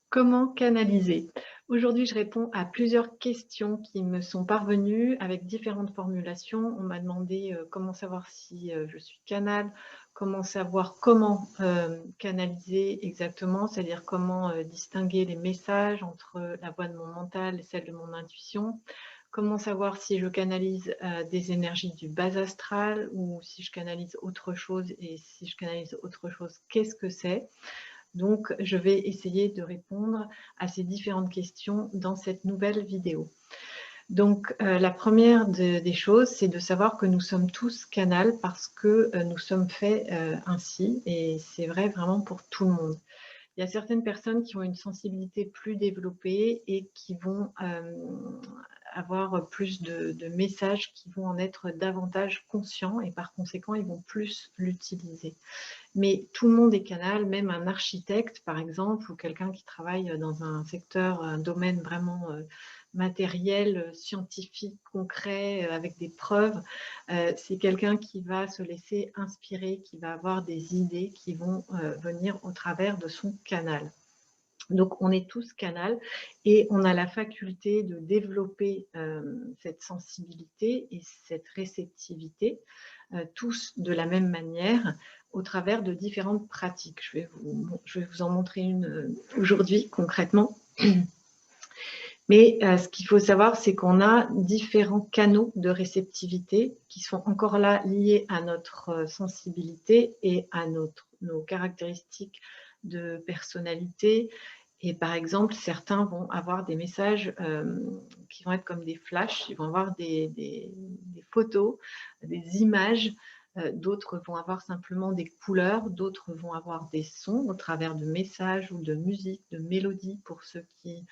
Comment canaliser? Aujourd'hui, je réponds à plusieurs questions qui me sont parvenues avec différentes formulations. On m'a demandé, comment savoir si, je suis canal, comment savoir comment, canaliser exactement, c'est-à-dire comment, distinguer les messages entre la voix de mon mental et celle de mon intuition. Comment savoir si je canalise, des énergies du bas astral ou si je canalise autre chose et si je canalise autre chose, qu'est-ce que c'est? Donc, je vais essayer de répondre à ces différentes questions dans cette nouvelle vidéo. Donc, la première des choses, c'est de savoir que nous sommes tous canals parce que nous sommes faits ainsi et c'est vrai vraiment pour tout le monde. Il y a certaines personnes qui ont une sensibilité plus développée et qui vont avoir plus de messages, qui vont en être davantage conscients et par conséquent, ils vont plus l'utiliser. Mais tout le monde est canal, même un architecte, par exemple, ou quelqu'un qui travaille dans un secteur, un domaine vraiment matériel, scientifique, concret, avec des preuves. C'est quelqu'un qui va se laisser inspirer, qui va avoir des idées qui vont venir au travers de son canal. Donc, on est tous canal et on a la faculté de développer cette sensibilité et cette réceptivité, tous de la même manière, au travers de différentes pratiques. Je vais vous en montrer une aujourd'hui concrètement. Mais ce qu'il faut savoir, c'est qu'on a différents canaux de réceptivité qui sont encore là liés à notre sensibilité et à nos caractéristiques de personnalité. Et par exemple, certains vont avoir des messages qui vont être comme des flashs, ils vont avoir des photos, des images, d'autres vont avoir simplement des couleurs, d'autres vont avoir des sons au travers de messages ou de musique, de mélodies pour ceux qui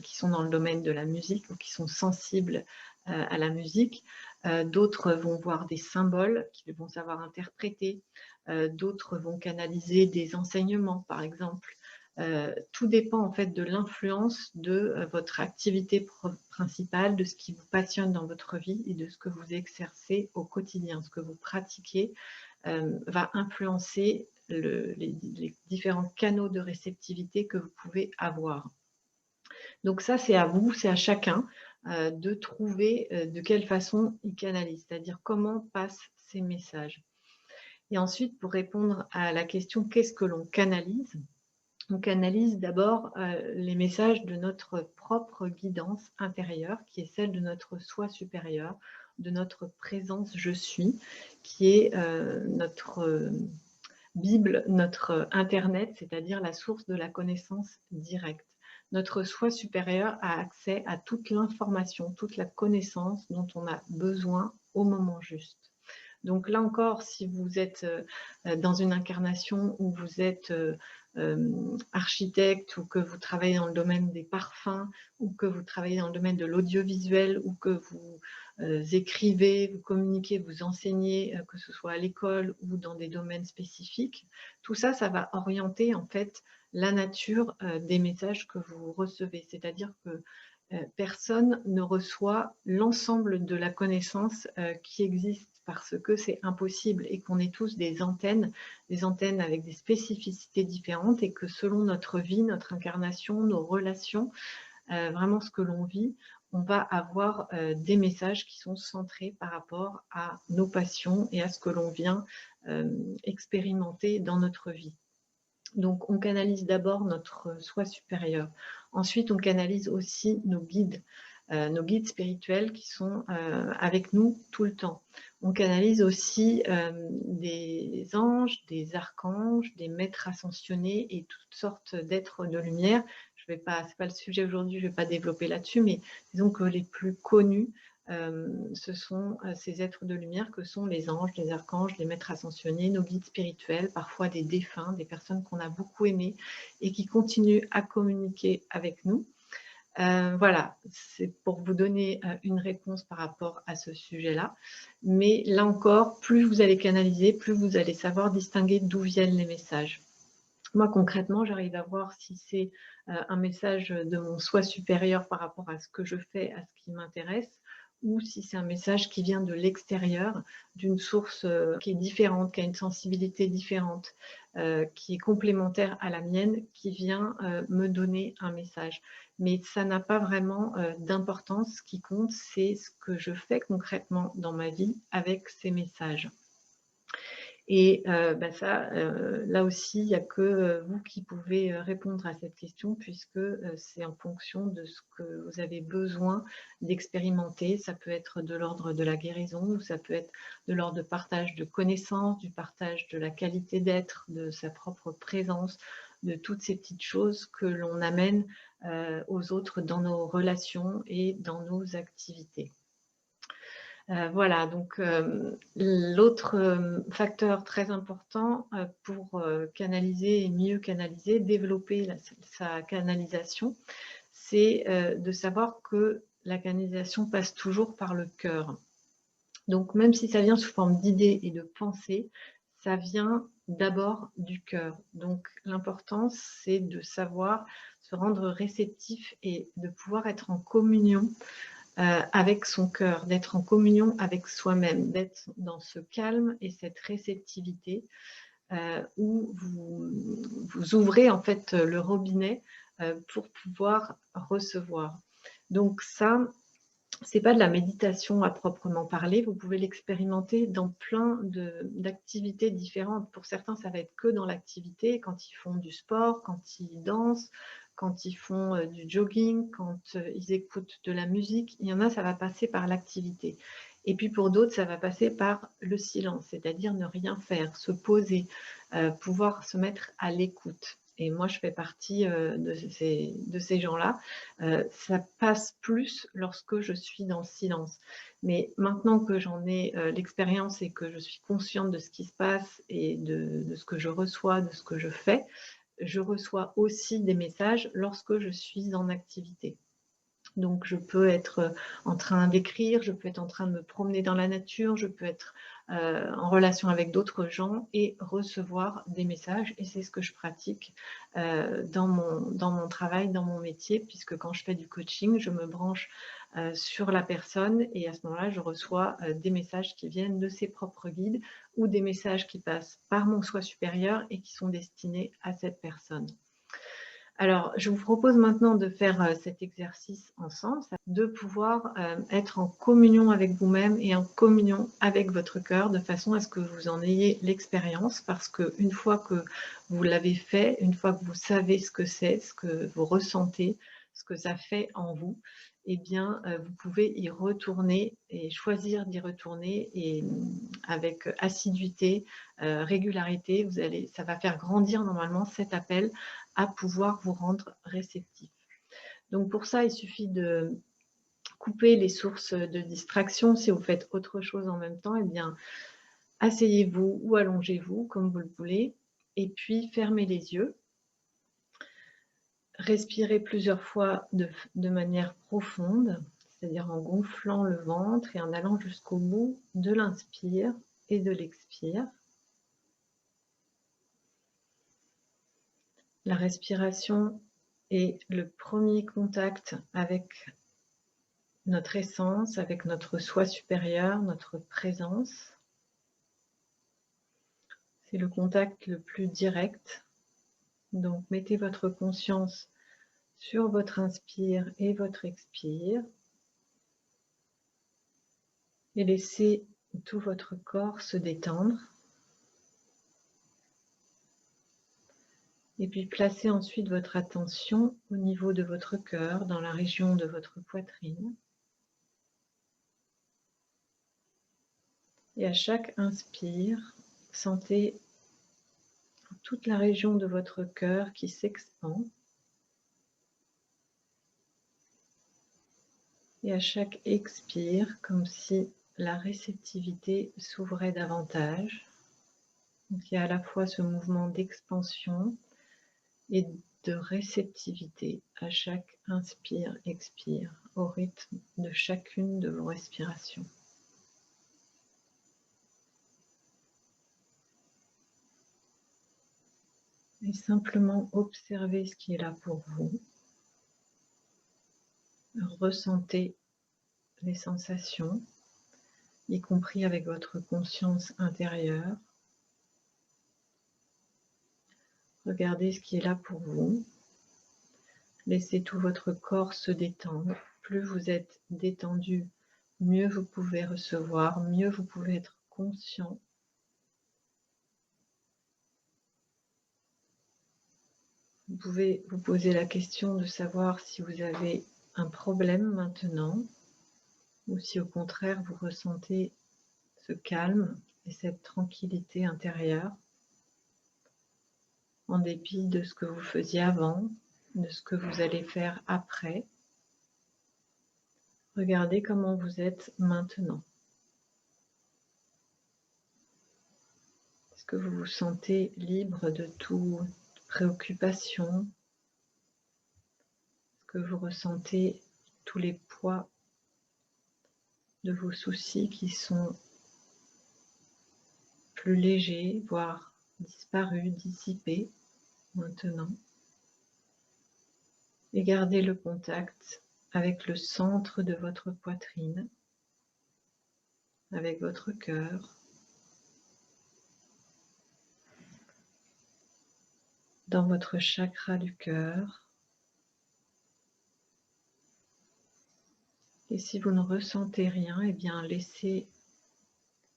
sont dans le domaine de la musique ou qui sont sensibles à la musique. D'autres vont voir des symboles qu'ils vont savoir interpréter. D'autres vont canaliser des enseignements, par exemple. Tout dépend en fait de l'influence de votre activité principale, de ce qui vous passionne dans votre vie et de ce que vous exercez au quotidien. Ce que vous pratiquez va influencer les différents canaux de réceptivité que vous pouvez avoir. Donc ça, c'est à vous, c'est à chacun de trouver de quelle façon il canalise, c'est-à-dire comment passent ces messages. Et ensuite, pour répondre à la question qu'est-ce que l'on canalise? On canalise d'abord les messages de notre propre guidance intérieure, qui est celle de notre soi supérieur, de notre présence je suis, qui est notre Bible, notre Internet, c'est-à-dire la source de la connaissance directe. Notre soi supérieur a accès à toute l'information, toute la connaissance dont on a besoin au moment juste. Donc là encore, si vous êtes dans une incarnation où vous êtes architecte ou que vous travaillez dans le domaine des parfums ou que vous travaillez dans le domaine de l'audiovisuel ou que vous écrivez, vous communiquez, vous enseignez, que ce soit à l'école ou dans des domaines spécifiques, tout ça, ça va orienter en fait la nature des messages que vous recevez. C'est-à-dire que personne ne reçoit l'ensemble de la connaissance qui existe parce que c'est impossible et qu'on est tous des antennes avec des spécificités différentes et que selon notre vie, notre incarnation, nos relations, vraiment ce que l'on vit, on va avoir des messages qui sont centrés par rapport à nos passions et à ce que l'on vient expérimenter dans notre vie. Donc, on canalise d'abord notre soi supérieur. Ensuite, on canalise aussi nos guides spirituels qui sont avec nous tout le temps. On canalise aussi des anges, des archanges, des maîtres ascensionnés et toutes sortes d'êtres de lumière. Je vais pas, c'est pas le sujet aujourd'hui, je ne vais pas développer là-dessus, mais disons que les plus connus, ce sont ces êtres de lumière que sont les anges, les archanges, les maîtres ascensionnés, nos guides spirituels, parfois des défunts, des personnes qu'on a beaucoup aimées et qui continuent à communiquer avec nous. Voilà, c'est pour vous donner une réponse par rapport à ce sujet-là. Mais là encore, plus vous allez canaliser, plus vous allez savoir distinguer d'où viennent les messages. Moi, concrètement, j'arrive à voir si c'est un message de mon soi supérieur par rapport à ce que je fais, à ce qui m'intéresse, ou si c'est un message qui vient de l'extérieur, d'une source qui est différente, qui a une sensibilité différente, qui est complémentaire à la mienne, qui vient me donner un message. Mais ça n'a pas vraiment d'importance. Ce qui compte, c'est ce que je fais concrètement dans ma vie avec ces messages. Et ça, là aussi, il n'y a que vous qui pouvez répondre à cette question, puisque c'est en fonction de ce que vous avez besoin d'expérimenter. Ça peut être de l'ordre de la guérison, ou ça peut être de l'ordre de partage de connaissances, du partage de la qualité d'être, de sa propre présence, de toutes ces petites choses que l'on amène aux autres dans nos relations et dans nos activités. Voilà, donc l'autre facteur très important pour canaliser et mieux canaliser, développer sa canalisation, c'est de savoir que la canalisation passe toujours par le cœur. Donc même si ça vient sous forme d'idées et de pensées, ça vient d'abord du cœur. Donc l'important, c'est de savoir se rendre réceptif et de pouvoir être en communion avec son cœur, d'être en communion avec soi-même, d'être dans ce calme et cette réceptivité où vous ouvrez en fait le robinet pour pouvoir recevoir. Donc ça, c'est pas de la méditation à proprement parler, vous pouvez l'expérimenter dans plein d'activités différentes. Pour certains, ça va être que dans l'activité, quand ils font du sport, quand ils dansent, quand ils font du jogging, quand ils écoutent de la musique. Il y en a, ça va passer par l'activité. Et puis pour d'autres, ça va passer par le silence, c'est-à-dire ne rien faire, se poser, pouvoir se mettre à l'écoute. Et moi, je fais partie de ces gens-là. Ça passe plus lorsque je suis dans le silence. Mais maintenant que j'en ai l'expérience et que je suis consciente de ce qui se passe et de ce que je reçois, de ce que je fais, je reçois aussi des messages lorsque je suis en activité. Donc, je peux être en train d'écrire, je peux être en train de me promener dans la nature, je peux être en relation avec d'autres gens et recevoir des messages. Et c'est ce que je pratique dans mon travail, dans mon métier, puisque quand je fais du coaching, je me branche sur la personne et à ce moment-là, je reçois des messages qui viennent de ses propres guides ou des messages qui passent par mon soi supérieur et qui sont destinés à cette personne. Alors, je vous propose maintenant de faire cet exercice ensemble, de pouvoir être en communion avec vous-même et en communion avec votre cœur, de façon à ce que vous en ayez l'expérience, parce qu'une fois que vous l'avez fait, une fois que vous savez ce que c'est, ce que vous ressentez, ce que ça fait en vous, eh bien, vous pouvez y retourner et choisir d'y retourner et avec assiduité, régularité, ça va faire grandir normalement cet appel à pouvoir vous rendre réceptif. Donc pour ça, il suffit de couper les sources de distraction. Si vous faites autre chose en même temps, eh bien, asseyez-vous ou allongez-vous comme vous le voulez et puis fermez les yeux. Respirez plusieurs fois de manière profonde, c'est-à-dire en gonflant le ventre et en allant jusqu'au bout de l'inspire et de l'expire. La respiration est le premier contact avec notre essence, avec notre soi supérieur, notre présence. C'est le contact le plus direct. Donc, mettez votre conscience sur votre inspire et votre expire. Et laissez tout votre corps se détendre. Et puis, placez ensuite votre attention au niveau de votre cœur, dans la région de votre poitrine. Et à chaque inspire, sentez toute la région de votre cœur qui s'expand. Et à chaque expire, comme si la réceptivité s'ouvrait davantage. Donc, il y a à la fois ce mouvement d'expansion et de réceptivité à chaque inspire, expire, au rythme de chacune de vos respirations. Et simplement observez ce qui est là pour vous. Ressentez les sensations, y compris avec votre conscience intérieure. Regardez ce qui est là pour vous. Laissez tout votre corps se détendre. Plus vous êtes détendu, mieux vous pouvez recevoir, mieux vous pouvez être conscient. Vous pouvez vous poser la question de savoir si vous avez un problème maintenant ou si au contraire vous ressentez ce calme et cette tranquillité intérieure en dépit de ce que vous faisiez avant, de ce que vous allez faire après. Regardez comment vous êtes maintenant. Est-ce que vous vous sentez libre de toute préoccupation? Est-ce que vous ressentez tous les poids de vos soucis qui sont plus légers, voire disparus, dissipés maintenant? Et gardez le contact avec le centre de votre poitrine, avec votre cœur, dans votre chakra du cœur. Et si vous ne ressentez rien, eh bien laissez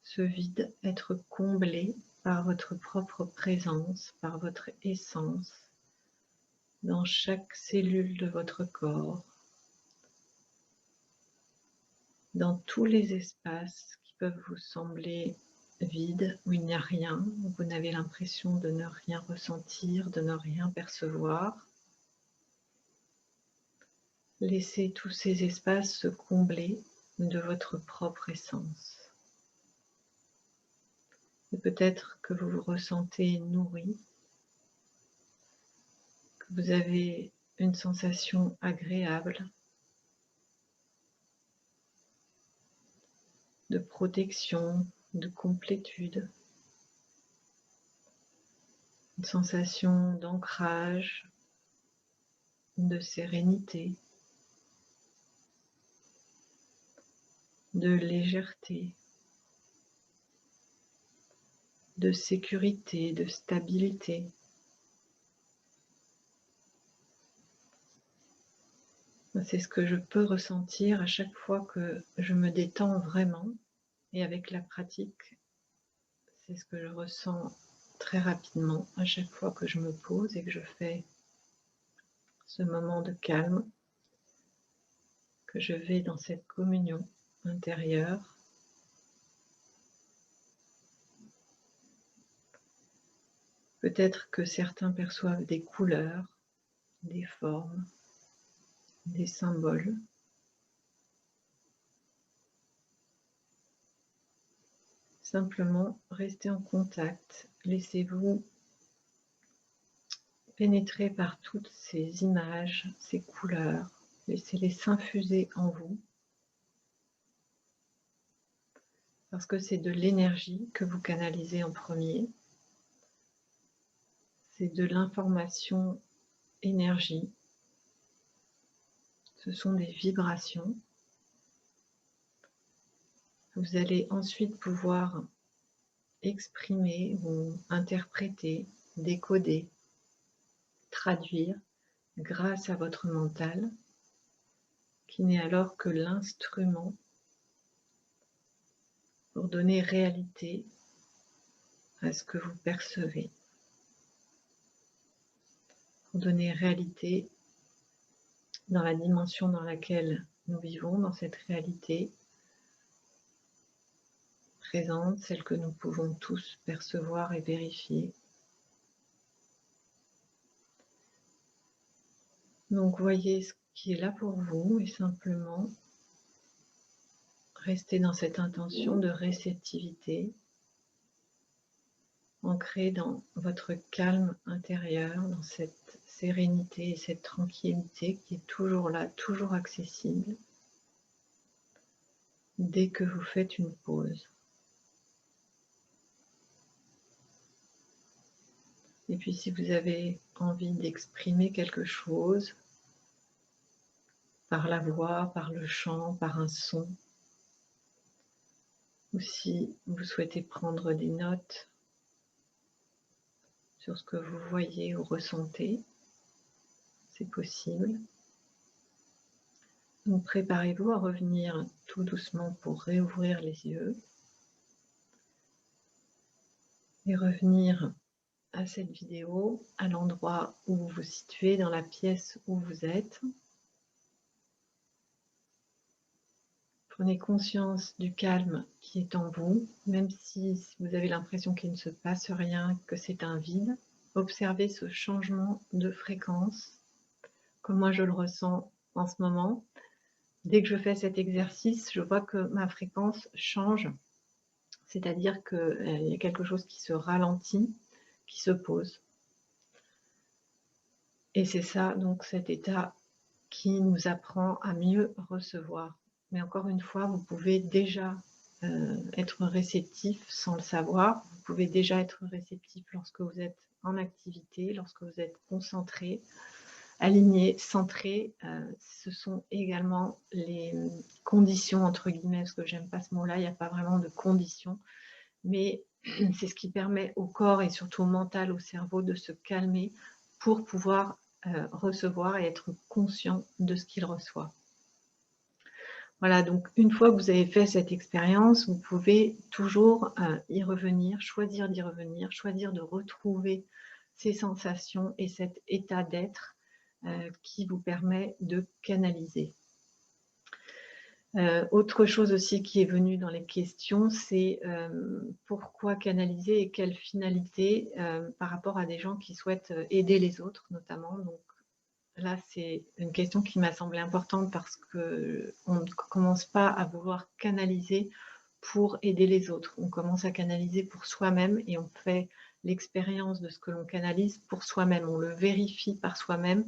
ce vide être comblé par votre propre présence, par votre essence, dans chaque cellule de votre corps, dans tous les espaces qui peuvent vous sembler vides, où il n'y a rien, où vous n'avez l'impression de ne rien ressentir, de ne rien percevoir. Laissez tous ces espaces se combler de votre propre essence. Et peut-être que vous vous ressentez nourri, que vous avez une sensation agréable de protection, de complétude, une sensation d'ancrage, de sérénité, de légèreté, de sécurité, de stabilité. C'est ce que je peux ressentir à chaque fois que je me détends vraiment, et avec la pratique, c'est ce que je ressens très rapidement à chaque fois que je me pose et que je fais ce moment de calme, que je vais dans cette communion intérieure. Peut-être que certains perçoivent des couleurs, des formes, des symboles. Simplement, restez en contact. Laissez-vous pénétrer par toutes ces images, ces couleurs. Laissez-les s'infuser en vous. Parce que c'est de l'énergie que vous canalisez en premier. C'est de l'information énergie. Ce sont des vibrations. Vous allez ensuite pouvoir exprimer ou interpréter, décoder, traduire grâce à votre mental, qui n'est alors que l'instrument pour donner réalité à ce que vous percevez, pour donner réalité dans la dimension dans laquelle nous vivons, dans cette réalité présente, celle que nous pouvons tous percevoir et vérifier. Donc voyez ce qui est là pour vous et simplement restez dans cette intention de réceptivité, ancrée dans votre calme intérieur, dans cette sérénité et cette tranquillité qui est toujours là, toujours accessible, dès que vous faites une pause. Et puis si vous avez envie d'exprimer quelque chose, par la voix, par le chant, par un son. Ou si vous souhaitez prendre des notes sur ce que vous voyez ou ressentez, c'est possible. Donc préparez-vous à revenir tout doucement pour réouvrir les yeux et revenir à cette vidéo, à l'endroit où vous vous situez dans la pièce où vous êtes. Prenez conscience du calme qui est en vous, même si vous avez l'impression qu'il ne se passe rien, que c'est un vide. Observez ce changement de fréquence, comme moi je le ressens en ce moment. Dès que je fais cet exercice, je vois que ma fréquence change, c'est-à-dire qu'il y a quelque chose qui se ralentit, qui se pose. Et c'est ça, donc cet état qui nous apprend à mieux recevoir. Mais encore une fois, vous pouvez déjà être réceptif sans le savoir. Vous pouvez déjà être réceptif lorsque vous êtes en activité, lorsque vous êtes concentré, aligné, centré. Ce sont également les conditions, entre guillemets, parce que j'aime pas ce mot-là, il n'y a pas vraiment de conditions, mais c'est ce qui permet au corps et surtout au mental, au cerveau de se calmer pour pouvoir recevoir et être conscient de ce qu'il reçoit. Voilà, donc une fois que vous avez fait cette expérience, vous pouvez toujours y revenir, choisir d'y revenir, choisir de retrouver ces sensations et cet état d'être qui vous permet de canaliser. Autre chose aussi qui est venue dans les questions, c'est pourquoi canaliser et quelle finalité par rapport à des gens qui souhaitent aider les autres notamment. Donc là, c'est une question qui m'a semblé importante parce qu'on ne commence pas à vouloir canaliser pour aider les autres. On commence à canaliser pour soi-même et on fait l'expérience de ce que l'on canalise pour soi-même. On le vérifie par soi-même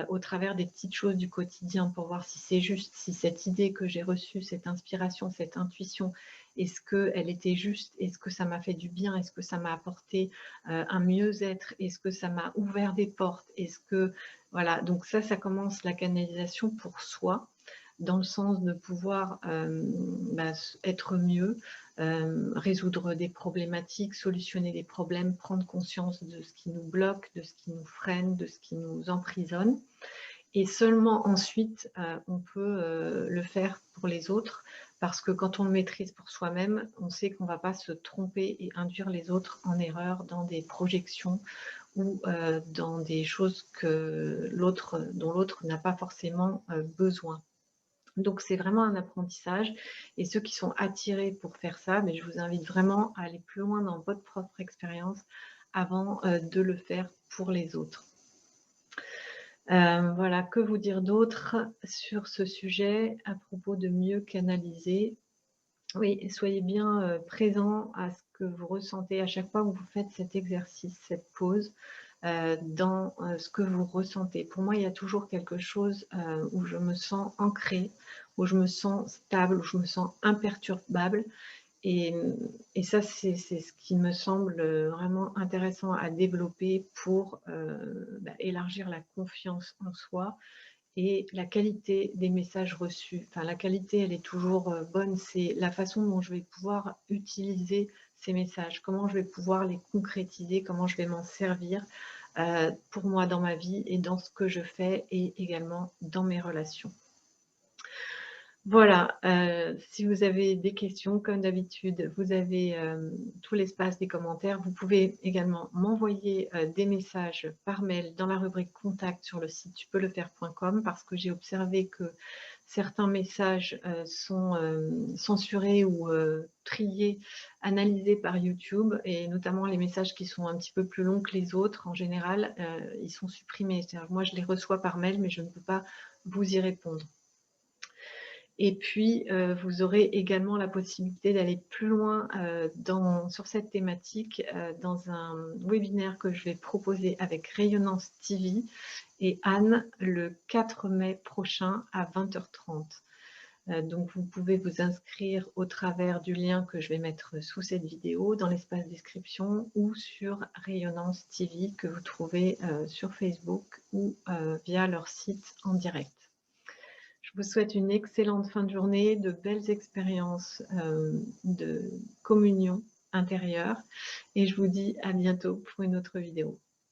au travers des petites choses du quotidien pour voir si c'est juste, si cette idée que j'ai reçue, cette inspiration, cette intuition, est-ce qu'elle était juste? Est-ce que ça m'a fait du bien? Est-ce que ça m'a apporté un mieux-être? Est-ce que ça m'a ouvert des portes? Est-ce que... Voilà, donc ça commence la canalisation pour soi, dans le sens de pouvoir être mieux, résoudre des problématiques, solutionner des problèmes, prendre conscience de ce qui nous bloque, de ce qui nous freine, de ce qui nous emprisonne. Et seulement ensuite, on peut le faire pour les autres, parce que quand on le maîtrise pour soi-même, on sait qu'on ne va pas se tromper et induire les autres en erreur dans des projections ou dans des choses dont l'autre n'a pas forcément besoin. Donc c'est vraiment un apprentissage, et ceux qui sont attirés pour faire ça, mais je vous invite vraiment à aller plus loin dans votre propre expérience avant de le faire pour les autres. Voilà, que vous dire d'autre sur ce sujet à propos de mieux canaliser? Oui, soyez bien présent à ce que vous ressentez à chaque fois que vous faites cet exercice, cette pause, dans ce que vous ressentez. Pour moi, il y a toujours quelque chose où je me sens ancrée, où je me sens stable, où je me sens imperturbable. Et ça, c'est ce qui me semble vraiment intéressant à développer pour élargir la confiance en soi et la qualité des messages reçus. Enfin, la qualité, elle est toujours bonne. C'est la façon dont je vais pouvoir utiliser ces messages, comment je vais pouvoir les concrétiser, comment je vais m'en servir pour moi dans ma vie et dans ce que je fais et également dans mes relations. Voilà, si vous avez des questions, comme d'habitude, vous avez tout l'espace des commentaires. Vous pouvez également m'envoyer des messages par mail dans la rubrique contact sur le site tupeuxlefaire.com, parce que j'ai observé que certains messages sont censurés ou triés, analysés par YouTube, et notamment les messages qui sont un petit peu plus longs que les autres, en général, ils sont supprimés. C'est-à-dire, moi, je les reçois par mail, mais je ne peux pas vous y répondre. Et puis, vous aurez également la possibilité d'aller plus loin sur cette thématique dans un webinaire que je vais proposer avec Rayonnance TV et Anne le 4 mai prochain à 20h30. Donc, vous pouvez vous inscrire au travers du lien que je vais mettre sous cette vidéo, dans l'espace description, ou sur Rayonnance TV que vous trouvez sur Facebook ou via leur site en direct. Je vous souhaite une excellente fin de journée, de belles expériences de communion intérieure et je vous dis à bientôt pour une autre vidéo.